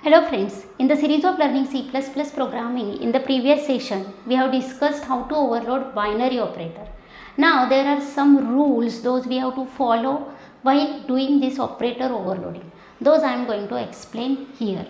Hello friends, in the series of learning C++ programming, in the previous session, we have discussed how to overload binary operator. Now there are some rules those we have to follow while doing this operator overloading. Those I am going to explain here.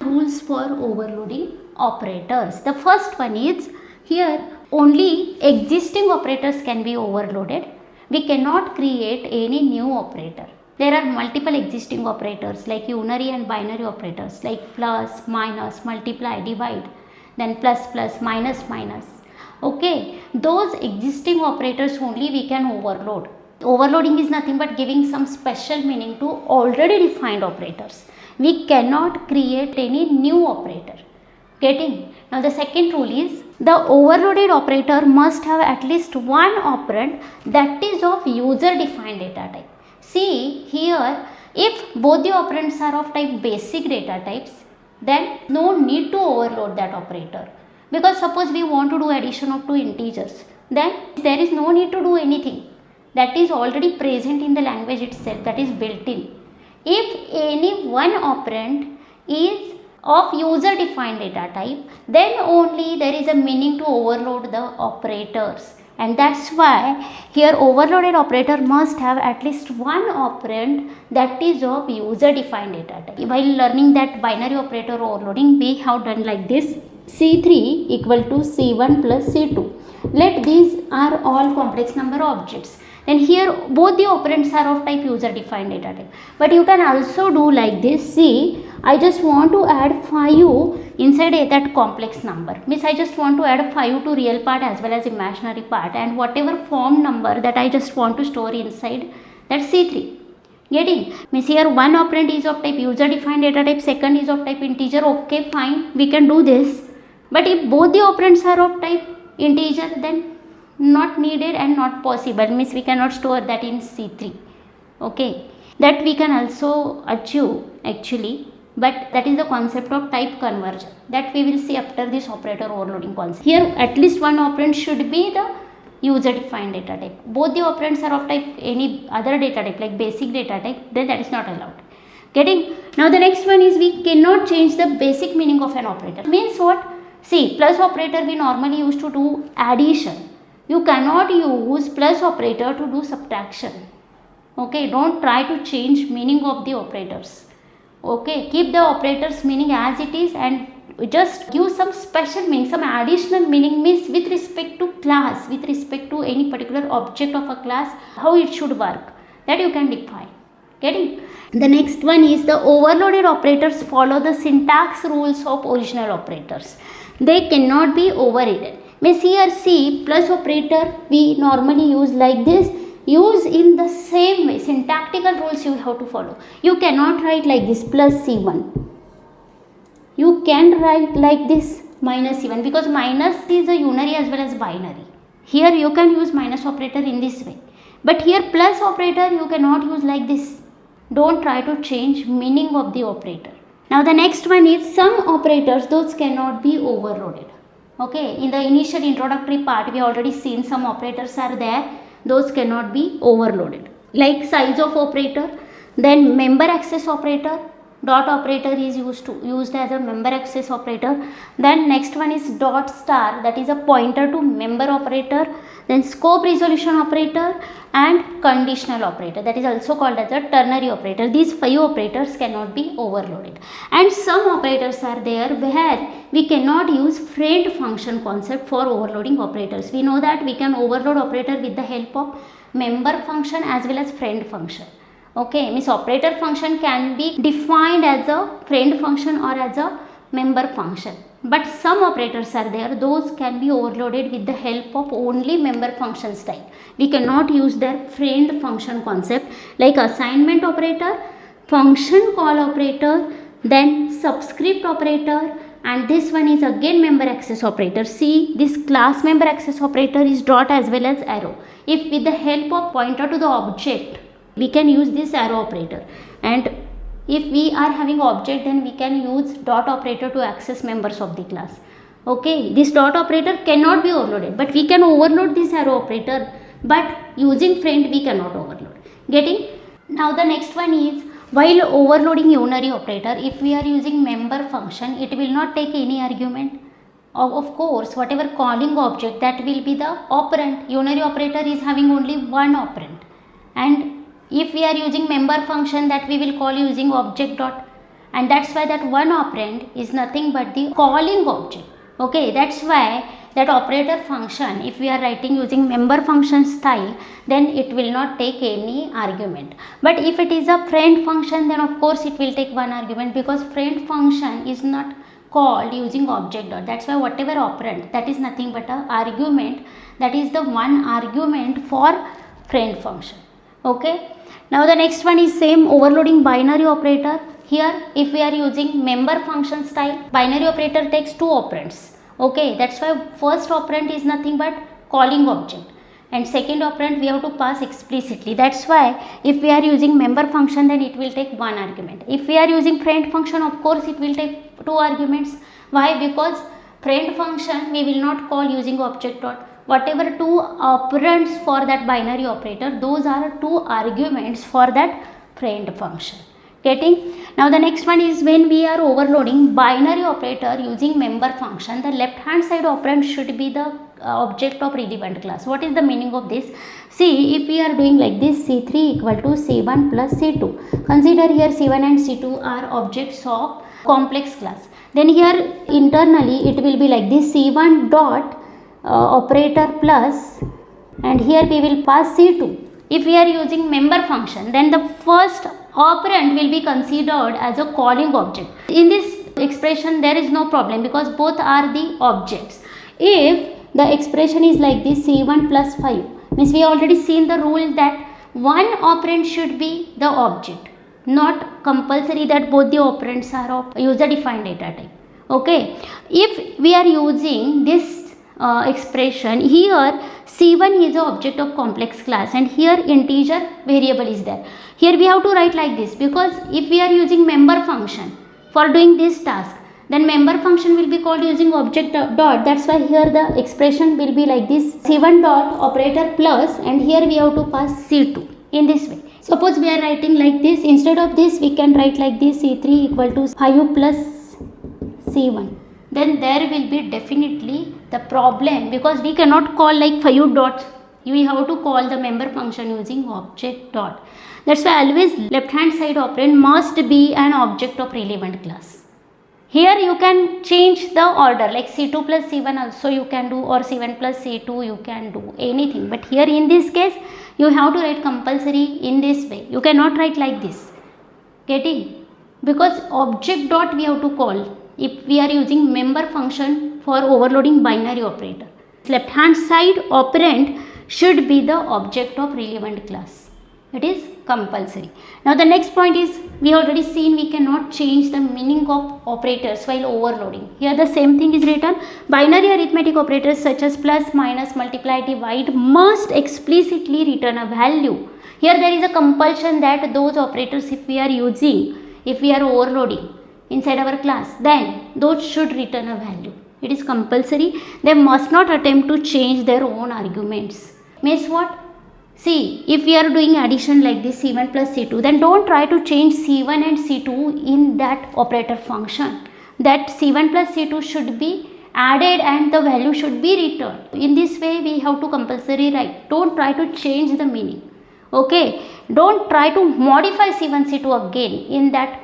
Rules for overloading operators. The first one is here only existing operators can be overloaded. We cannot create any new operator. There are multiple existing operators like unary and binary operators like plus, minus, multiply, divide, then plus, plus, minus, minus. Okay, those existing operators only we can overload. Overloading is nothing but giving some special meaning to already defined operators. We cannot create any new operator. Getting? Now the second rule is the overloaded operator must have at least one operand that is of user defined data type. See here, if both the operands are of type basic data types, then no need to overload that operator. Because suppose we want to do addition of two integers, then there is no need to do anything. That is already present in the language itself, that is built in. If any one operand is of user defined data type, then only there is a meaning to overload the operators. And that's why here overloaded operator must have at least one operand that is of user defined data type. While learning that binary operator overloading, we have done like this: C3 equal to C1 plus C2. Let these are all complex number objects. Then here both the operands are of type user defined data type. But you can also do like this. See, I just want to add 5 inside that complex number. Means I just want to add 5 to real part as well as imaginary part, and whatever form number that I just want to store inside that C3. Getting? Means here one operand is of type user defined data type, second is of type integer. Okay, fine, we can do this. But if both the operands are of type integer, then not needed and not possible. Means we cannot store that in C3. Okay, that we can also achieve actually. But that is the concept of type conversion that we will see after this operator overloading concept. Here at least one operand should be the user defined data type. Both the operands are of type any other data type like basic data type, then that is not allowed. Getting? Now the next one is we cannot change the basic meaning of an operator. Means what? See, plus operator we normally used to do addition. You cannot use plus operator to do subtraction. Okay, don't try to change meaning of the operators. Okay, keep the operators meaning as it is and just give some special meaning, some additional meaning. Means with respect to class, with respect to any particular object of a class, how it should work, that you can define. Getting? The next one is the overloaded operators follow the syntax rules of original operators. They cannot be overridden. Means here C plus operator we normally use like this. Use in the same way, syntactical rules you have to follow. You cannot write like this plus C1. You can write like this minus C1 because minus is a unary as well as binary. Here you can use minus operator in this way. But here plus operator you cannot use like this. Don't try to change meaning of the operator. Now the next one is some operators, those cannot be overloaded. Okay, in the initial introductory part we already seen some operators are there. Those cannot be overloaded. Like size of operator, then member access operator, dot operator is used as a member access operator. Then next one is dot star, that is a pointer to member operator. Then scope resolution operator and conditional operator, that is also called as a ternary operator. These 5 operators cannot be overloaded. And some operators are there where we cannot use friend function concept for overloading operators. We know that we can overload operator with the help of member function as well as friend function. Okay, means operator function can be defined as a friend function or as a member function. But some operators are there, those can be overloaded with the help of only member function style. We cannot use their friend function concept like assignment operator, function call operator, then subscript operator, and this one is again member access operator. See, this class member access operator is dot as well as arrow. If with the help of pointer to the object, we can use this arrow operator, and if we are having object, then we can use dot operator to access members of the class. Okay, this dot operator cannot be overloaded, but we can overload this arrow operator, but using friend we cannot overload. Getting? Now the next one is While overloading unary operator, if we are using member function, it will not take any argument. Of course, whatever calling object, that will be the operand. Unary operator is having only one operand. And if we are using member function, that we will call using object dot. And that's why that one operand is nothing but the calling object. Okay, that's why that operator function, if we are writing using member function style, then it will not take any argument. But if it is a friend function, then of course it will take one argument, because friend function is not called using object dot. That's why whatever operand, that is nothing but a argument, that is the one argument for friend function. Okay, now the next one is same, overloading binary operator. Here if we are using member function style, binary operator takes two operands. Okay, that's why first operand is nothing but calling object, and second operand we have to pass explicitly. That's why if we are using member function, then it will take one argument. If we are using friend function, of course it will take two arguments. Why? Because friend function we will not call using object dot. Whatever two operands for that binary operator, those are two arguments for that friend function. Getting? Now the next one is when we are overloading binary operator using member function, the left hand side operand should be the object of relevant class. What is the meaning of this? See, if we are doing like this, C3 equal to C1 plus C2. Consider here C1 and C2 are objects of complex class. Then here internally it will be like this, C1 dot operator plus, and here we will pass C2. If we are using member function, then the first operand will be considered as a calling object. In this expression there is no problem, because both are the objects. If the expression is like this, C1 plus 5, means we already seen the rule that one operand should be the object, not compulsory that both the operands are of user defined data type. Okay, if we are using this expression, here C1 is the object of complex class and here integer variable is there. Here we have to write like this, because if we are using member function for doing this task, then member function will be called using object dot. That's why here the expression will be like this, C1 dot operator plus, and here we have to pass C2 in this way. Suppose we are writing like this, instead of this we can write like this, C3 equal to 5 plus C1. Then there will be definitely the problem, because we cannot call like 5 dots. We have to call the member function using object dot. That's why always left hand side operand must be an object of relevant class. Here you can change the order, like C2 plus C1 also you can do, or C1 plus C2 you can do anything. But here in this case you have to write compulsory in this way. You cannot write like this. Getting? Because object dot we have to call if we are using member function for overloading binary operator. Left hand side operand should be the object of relevant class. It is compulsory. Now the next point is, we already seen we cannot change the meaning of operators while overloading. Here the same thing is written. Binary arithmetic operators such as plus, minus, multiply, divide must explicitly return a value. Here there is a compulsion that those operators, if we are using, if we are overloading inside our class, then those should return a value. It is compulsory. They must not attempt to change their own arguments. Means what? See, if we are doing addition like this, C1 plus C2, then don't try to change C1 and C2 in that operator function. That C1 plus C2 should be added and the value should be returned. In this way we have to compulsory write. Don't try to change the meaning. Okay, don't try to modify C1 C2 again in that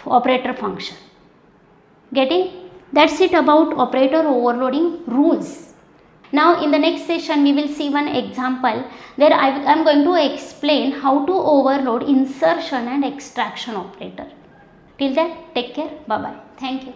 operator function. Getting? That's it about operator overloading rules. Now in the next session we will see one example where I am going to explain how to overload insertion and extraction operator. Till then, take care. Bye bye. Thank you.